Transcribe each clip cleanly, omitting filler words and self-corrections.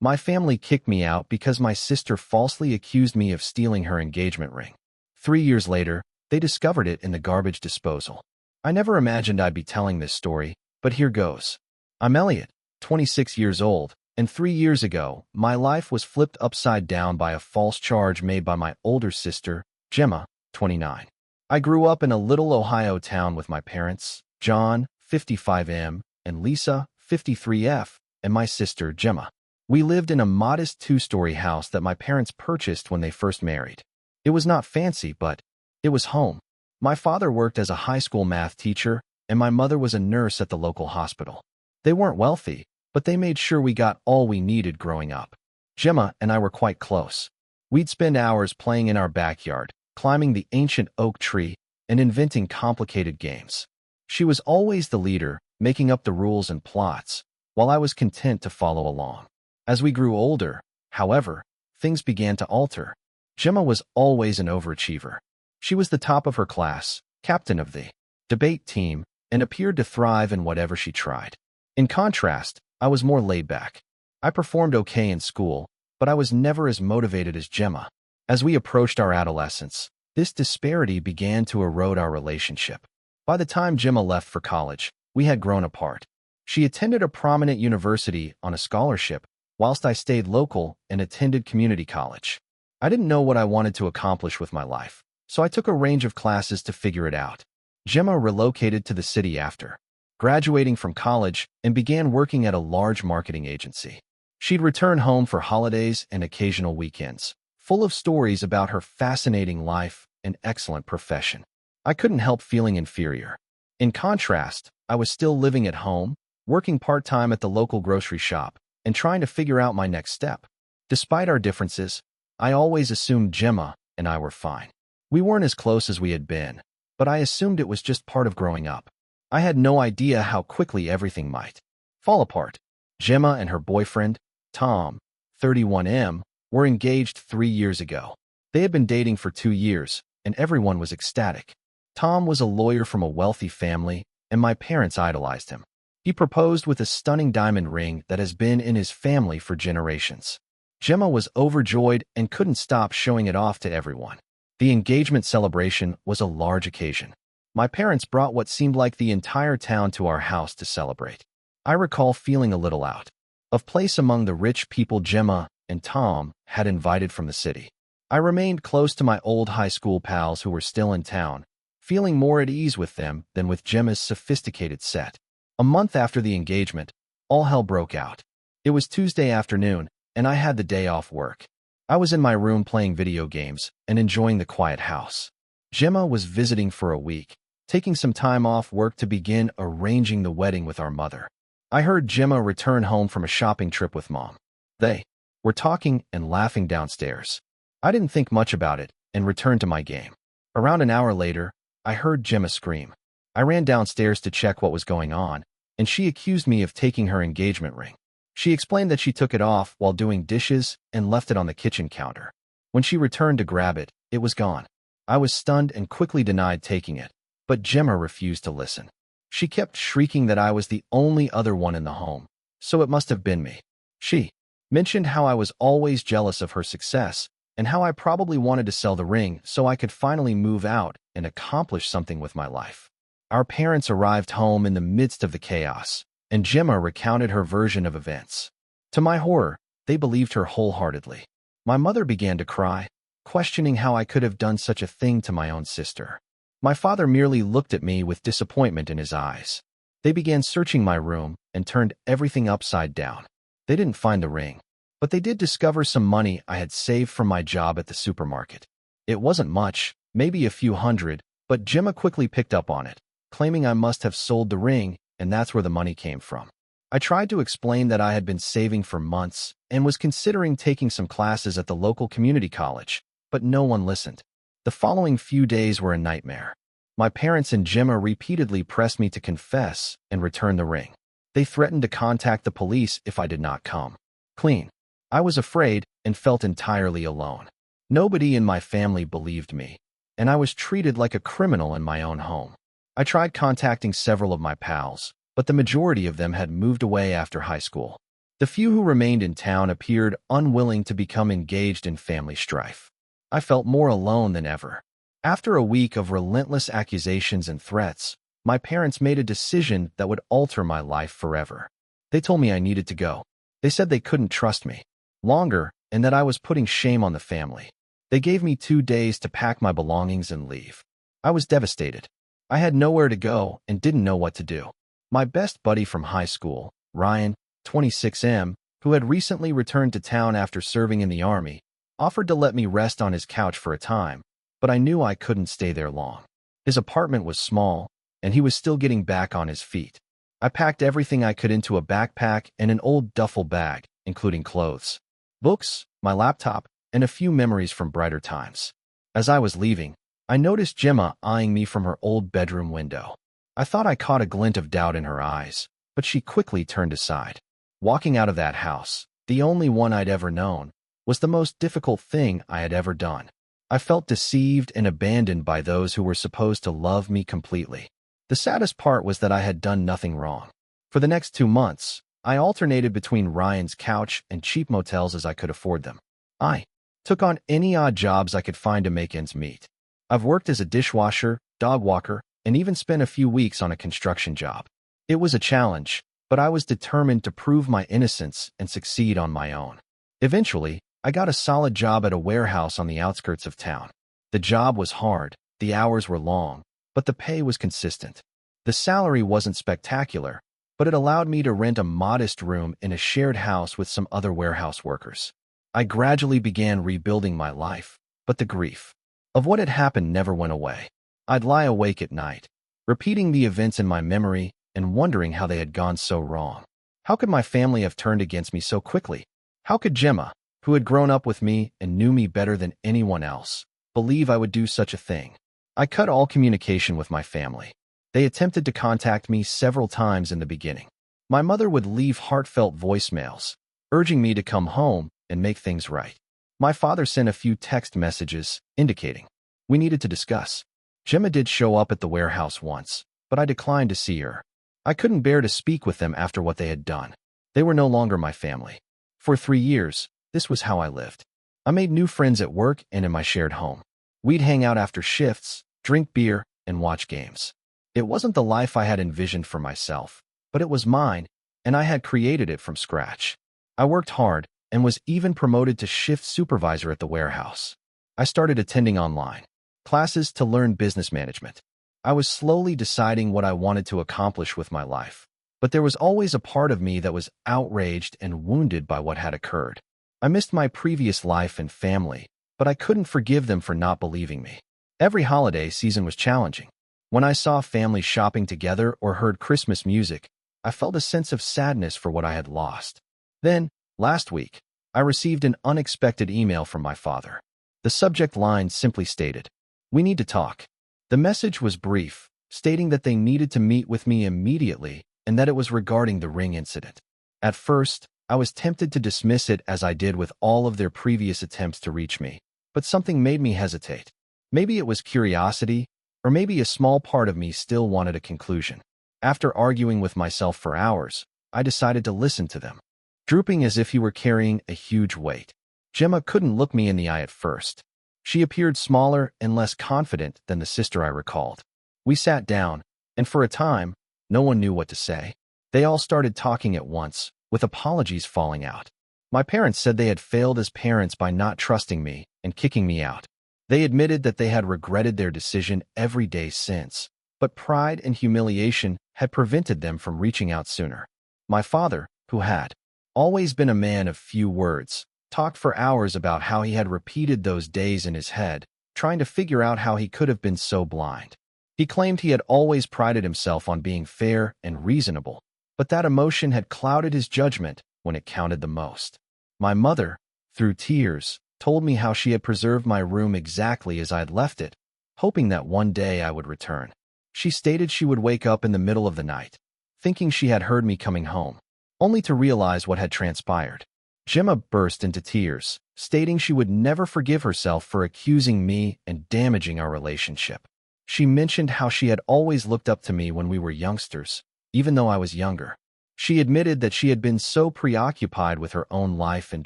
My family kicked me out because my sister falsely accused me of stealing her engagement ring. 3 years later, they discovered it in the garbage disposal. I never imagined I'd be telling this story, but here goes. I'm Elliot, 26 years old, and 3 years ago, my life was flipped upside down by a false charge made by my older sister, Gemma, 29. I grew up in a little Ohio town with my parents, John, 55M, and Lisa, 53F, and my sister, Gemma. We lived in a modest two-story house that my parents purchased when they first married. It was not fancy, but it was home. My father worked as a high school math teacher, and my mother was a nurse at the local hospital. They weren't wealthy, but they made sure we got all we needed growing up. Gemma and I were quite close. We'd spend hours playing in our backyard, climbing the ancient oak tree, and inventing complicated games. She was always the leader, making up the rules and plots, while I was content to follow along. As we grew older, however, things began to alter. Gemma was always an overachiever. She was the top of her class, captain of the debate team, and appeared to thrive in whatever she tried. In contrast, I was more laid back. I performed okay in school, but I was never as motivated as Gemma. As we approached our adolescence, this disparity began to erode our relationship. By the time Gemma left for college, we had grown apart. She attended a prominent university on a scholarship, whilst I stayed local and attended community college. I didn't know what I wanted to accomplish with my life, so I took a range of classes to figure it out. Gemma relocated to the city after graduating from college and began working at a large marketing agency. She'd return home for holidays and occasional weekends, full of stories about her fascinating life and excellent profession. I couldn't help feeling inferior. In contrast, I was still living at home, working part-time at the local grocery shop, and trying to figure out my next step. Despite our differences, I always assumed Gemma and I were fine. We weren't as close as we had been, but I assumed it was just part of growing up. I had no idea how quickly everything might fall apart. Gemma and her boyfriend, Tom, 31M, were engaged 3 years ago. They had been dating for 2 years, and everyone was ecstatic. Tom was a lawyer from a wealthy family, and my parents idolized him. He proposed with a stunning diamond ring that has been in his family for generations. Gemma was overjoyed and couldn't stop showing it off to everyone. The engagement celebration was a large occasion. My parents brought what seemed like the entire town to our house to celebrate. I recall feeling a little out of place among the rich people Gemma and Tom had invited from the city. I remained close to my old high school pals who were still in town, feeling more at ease with them than with Gemma's sophisticated set. A month after the engagement, all hell broke out. It was Tuesday afternoon, and I had the day off work. I was in my room playing video games and enjoying the quiet house. Gemma was visiting for a week, taking some time off work to begin arranging the wedding with our mother. I heard Gemma return home from a shopping trip with Mom. They were talking and laughing downstairs. I didn't think much about it and returned to my game. Around an hour later, I heard Gemma scream. I ran downstairs to check what was going on, and she accused me of taking her engagement ring. She explained that she took it off while doing dishes and left it on the kitchen counter. When she returned to grab it, it was gone. I was stunned and quickly denied taking it, but Gemma refused to listen. She kept shrieking that I was the only other one in the home, so it must have been me. She mentioned how I was always jealous of her success and how I probably wanted to sell the ring so I could finally move out and accomplish something with my life. Our parents arrived home in the midst of the chaos, and Gemma recounted her version of events. To my horror, they believed her wholeheartedly. My mother began to cry, questioning how I could have done such a thing to my own sister. My father merely looked at me with disappointment in his eyes. They began searching my room and turned everything upside down. They didn't find the ring, but they did discover some money I had saved from my job at the supermarket. It wasn't much, maybe a few hundred, but Gemma quickly picked up on it, claiming I must have sold the ring, and that's where the money came from. I tried to explain that I had been saving for months and was considering taking some classes at the local community college, but no one listened. The following few days were a nightmare. My parents and Gemma repeatedly pressed me to confess and return the ring. They threatened to contact the police if I did not come clean. I was afraid and felt entirely alone. Nobody in my family believed me, and I was treated like a criminal in my own home. I tried contacting several of my pals, but the majority of them had moved away after high school. The few who remained in town appeared unwilling to become engaged in family strife. I felt more alone than ever. After a week of relentless accusations and threats, my parents made a decision that would alter my life forever. They told me I needed to go. They said they couldn't trust me longer and that I was putting shame on the family. They gave me 2 days to pack my belongings and leave. I was devastated. I had nowhere to go and didn't know what to do. My best buddy from high school, Ryan, 26M, who had recently returned to town after serving in the army, offered to let me rest on his couch for a time, but I knew I couldn't stay there long. His apartment was small, and he was still getting back on his feet. I packed everything I could into a backpack and an old duffel bag, including clothes, books, my laptop, and a few memories from brighter times. As I was leaving, I noticed Gemma eyeing me from her old bedroom window. I thought I caught a glint of doubt in her eyes, but she quickly turned aside. Walking out of that house, the only one I'd ever known, was the most difficult thing I had ever done. I felt deceived and abandoned by those who were supposed to love me completely. The saddest part was that I had done nothing wrong. For the next 2 months, I alternated between Ryan's couch and cheap motels as I could afford them. I took on any odd jobs I could find to make ends meet. I've worked as a dishwasher, dog walker, and even spent a few weeks on a construction job. It was a challenge, but I was determined to prove my innocence and succeed on my own. Eventually, I got a solid job at a warehouse on the outskirts of town. The job was hard, the hours were long, but the pay was consistent. The salary wasn't spectacular, but it allowed me to rent a modest room in a shared house with some other warehouse workers. I gradually began rebuilding my life, but the grief of what had happened never went away. I'd lie awake at night, repeating the events in my memory and wondering how they had gone so wrong. How could my family have turned against me so quickly? How could Gemma, who had grown up with me and knew me better than anyone else, believe I would do such a thing? I cut all communication with my family. They attempted to contact me several times in the beginning. My mother would leave heartfelt voicemails, urging me to come home and make things right. My father sent a few text messages indicating we needed to discuss. Gemma did show up at the warehouse once, but I declined to see her. I couldn't bear to speak with them after what they had done. They were no longer my family. For 3 years, this was how I lived. I made new friends at work and in my shared home. We'd hang out after shifts, drink beer, and watch games. It wasn't the life I had envisioned for myself, but it was mine, and I had created it from scratch. I worked hard and was even promoted to shift supervisor at the warehouse. I started attending online classes to learn business management. I was slowly deciding what I wanted to accomplish with my life, but there was always a part of me that was outraged and wounded by what had occurred. I missed my previous life and family, but I couldn't forgive them for not believing me. Every holiday season was challenging. When I saw families shopping together or heard Christmas music, I felt a sense of sadness for what I had lost. Then, last week, I received an unexpected email from my father. The subject line simply stated, "We need to talk." The message was brief, stating that they needed to meet with me immediately and that it was regarding the ring incident. At first, I was tempted to dismiss it as I did with all of their previous attempts to reach me, but something made me hesitate. Maybe it was curiosity, or maybe a small part of me still wanted a conclusion. After arguing with myself for hours, I decided to listen to them. Drooping as if he were carrying a huge weight, Gemma couldn't look me in the eye at first. She appeared smaller and less confident than the sister I recalled. We sat down, and for a time, no one knew what to say. They all started talking at once, with apologies falling out. My parents said they had failed as parents by not trusting me and kicking me out. They admitted that they had regretted their decision every day since, but pride and humiliation had prevented them from reaching out sooner. My father, who had always been a man of few words, talked for hours about how he had repeated those days in his head, trying to figure out how he could have been so blind. He claimed he had always prided himself on being fair and reasonable, but that emotion had clouded his judgment when it counted the most. My mother, through tears, told me how she had preserved my room exactly as I had left it, hoping that one day I would return. She stated she would wake up in the middle of the night, thinking she had heard me coming home, only to realize what had transpired. Gemma burst into tears, stating she would never forgive herself for accusing me and damaging our relationship. She mentioned how she had always looked up to me when we were youngsters, even though I was younger. She admitted that she had been so preoccupied with her own life and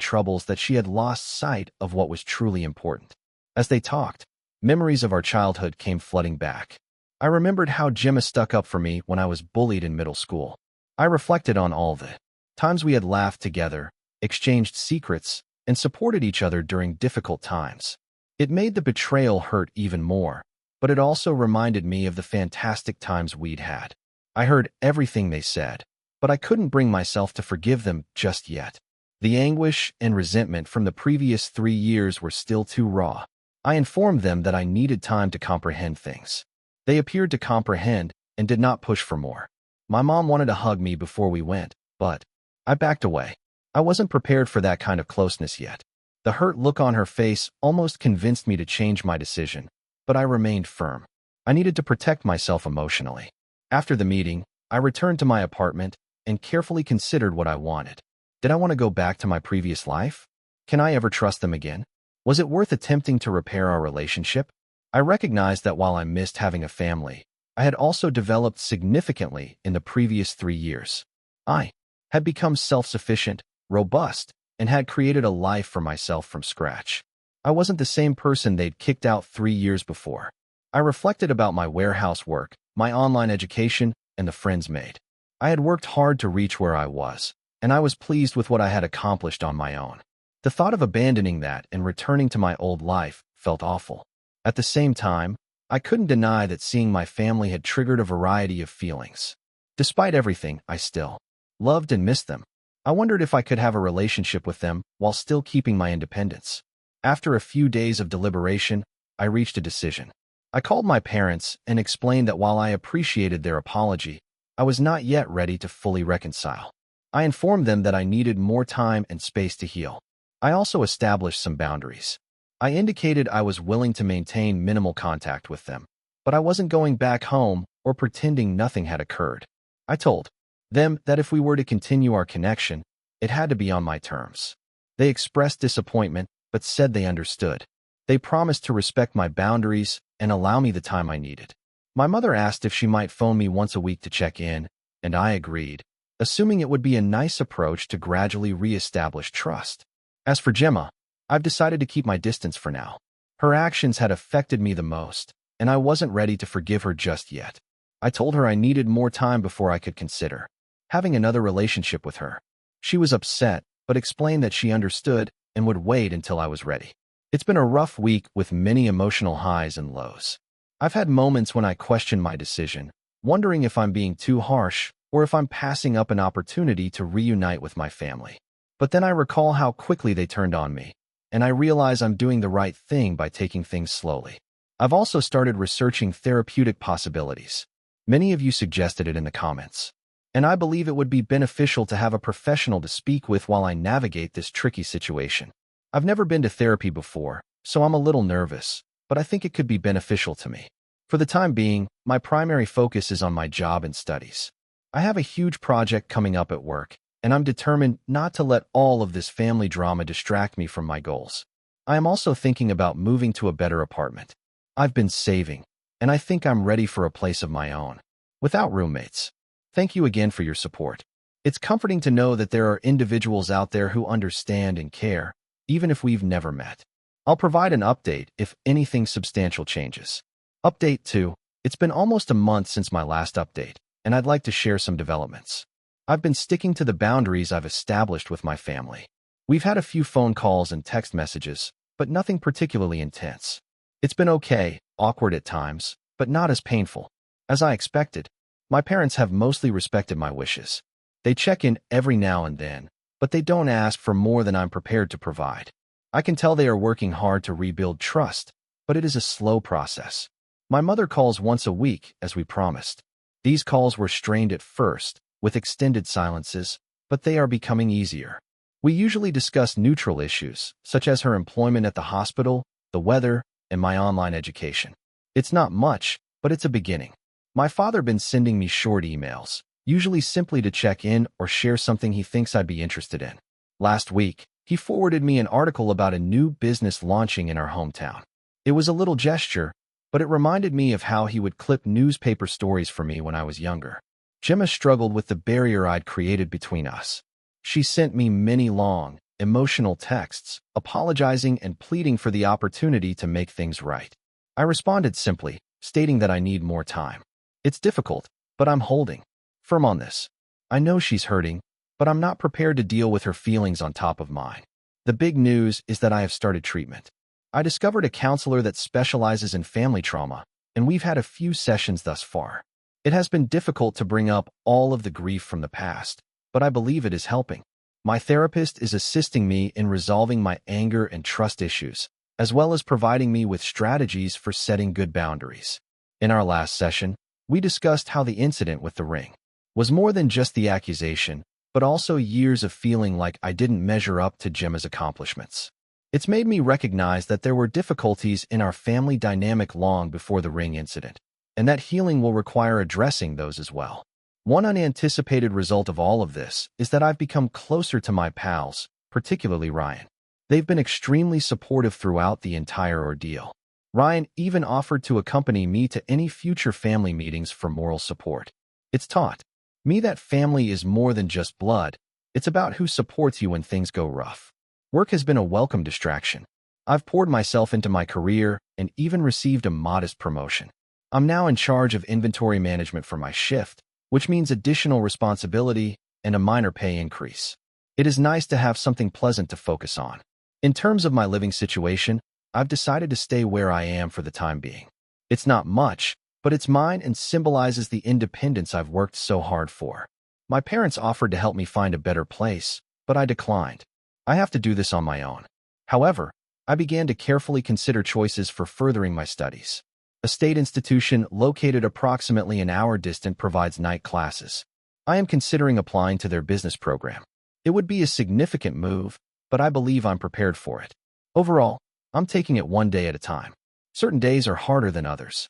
troubles that she had lost sight of what was truly important. As they talked, memories of our childhood came flooding back. I remembered how Gemma stuck up for me when I was bullied in middle school. I reflected on all the times we had laughed together, exchanged secrets, and supported each other during difficult times. It made the betrayal hurt even more, but it also reminded me of the fantastic times we'd had. I heard everything they said, but I couldn't bring myself to forgive them just yet. The anguish and resentment from the previous 3 years were still too raw. I informed them that I needed time to comprehend things. They appeared to comprehend and did not push for more. My mom wanted to hug me before we went, but I backed away. I wasn't prepared for that kind of closeness yet. The hurt look on her face almost convinced me to change my decision, but I remained firm. I needed to protect myself emotionally. After the meeting, I returned to my apartment and carefully considered what I wanted. Did I want to go back to my previous life? Can I ever trust them again? Was it worth attempting to repair our relationship? I recognized that while I missed having a family, I had also developed significantly in the previous 3 years. I had become self-sufficient, robust, and had created a life for myself from scratch. I wasn't the same person they'd kicked out 3 years before. I reflected about my warehouse work, my online education, and the friends made. I had worked hard to reach where I was, and I was pleased with what I had accomplished on my own. The thought of abandoning that and returning to my old life felt awful. At the same time, I couldn't deny that seeing my family had triggered a variety of feelings. Despite everything, I still loved and missed them. I wondered if I could have a relationship with them while still keeping my independence. After a few days of deliberation, I reached a decision. I called my parents and explained that while I appreciated their apology, I was not yet ready to fully reconcile. I informed them that I needed more time and space to heal. I also established some boundaries. I indicated I was willing to maintain minimal contact with them, but I wasn't going back home or pretending nothing had occurred. I told them that if we were to continue our connection, it had to be on my terms. They expressed disappointment, but said they understood. They promised to respect my boundaries and allow me the time I needed. My mother asked if she might phone me once a week to check in, and I agreed, assuming it would be a nice approach to gradually re-establish trust. As for Gemma, I've decided to keep my distance for now. Her actions had affected me the most, and I wasn't ready to forgive her just yet. I told her I needed more time before I could consider having another relationship with her. She was upset, but explained that she understood and would wait until I was ready. It's been a rough week with many emotional highs and lows. I've had moments when I question my decision, wondering if I'm being too harsh or if I'm passing up an opportunity to reunite with my family. But then I recall how quickly they turned on me, and I realize I'm doing the right thing by taking things slowly. I've also started researching therapeutic possibilities. Many of you suggested it in the comments, and I believe it would be beneficial to have a professional to speak with while I navigate this tricky situation. I've never been to therapy before, so I'm a little nervous, but I think it could be beneficial to me. For the time being, my primary focus is on my job and studies. I have a huge project coming up at work, and I'm determined not to let all of this family drama distract me from my goals. I am also thinking about moving to a better apartment. I've been saving, and I think I'm ready for a place of my own, without roommates. Thank you again for your support. It's comforting to know that there are individuals out there who understand and care, even if we've never met. I'll provide an update if anything substantial changes. Update 2. It's been almost a month since my last update, and I'd like to share some developments. I've been sticking to the boundaries I've established with my family. We've had a few phone calls and text messages, but nothing particularly intense. It's been okay, awkward at times, but not as painful. As I expected, my parents have mostly respected my wishes. They check in every now and then, but they don't ask for more than I'm prepared to provide. I can tell they are working hard to rebuild trust, but it is a slow process. My mother calls once a week, as we promised. These calls were strained at first, with extended silences, but they are becoming easier. We usually discuss neutral issues, such as her employment at the hospital, the weather, and my online education. It's not much, but it's a beginning. My father been sending me short emails, usually simply to check in or share something he thinks I'd be interested in. Last week, he forwarded me an article about a new business launching in our hometown. It was a little gesture, but it reminded me of how he would clip newspaper stories for me when I was younger. Gemma struggled with the barrier I'd created between us. She sent me many long, emotional texts, apologizing and pleading for the opportunity to make things right. I responded simply, stating that I need more time. It's difficult, but I'm holding firm on this. I know she's hurting, but I'm not prepared to deal with her feelings on top of mine. The big news is that I have started treatment. I discovered a counselor that specializes in family trauma, and we've had a few sessions thus far. It has been difficult to bring up all of the grief from the past, but I believe it is helping. My therapist is assisting me in resolving my anger and trust issues, as well as providing me with strategies for setting good boundaries. In our last session, we discussed how the incident with the ring was more than just the accusation, but also years of feeling like I didn't measure up to Gemma's accomplishments. It's made me recognize that there were difficulties in our family dynamic long before the ring incident, and that healing will require addressing those as well. One unanticipated result of all of this is that I've become closer to my pals, particularly Ryan. They've been extremely supportive throughout the entire ordeal. Ryan even offered to accompany me to any future family meetings for moral support. It's taught me that family is more than just blood. It's about who supports you when things go rough. Work has been a welcome distraction. I've poured myself into my career and even received a modest promotion. I'm now in charge of inventory management for my shift, which means additional responsibility and a minor pay increase. It is nice to have something pleasant to focus on. In terms of my living situation, I've decided to stay where I am for the time being. It's not much, but it's mine and symbolizes the independence I've worked so hard for. My parents offered to help me find a better place, but I declined. I have to do this on my own. However, I began to carefully consider choices for furthering my studies. A state institution located approximately an hour distant provides night classes. I am considering applying to their business program. It would be a significant move, but I believe I'm prepared for it. Overall, I'm taking it one day at a time. Certain days are harder than others.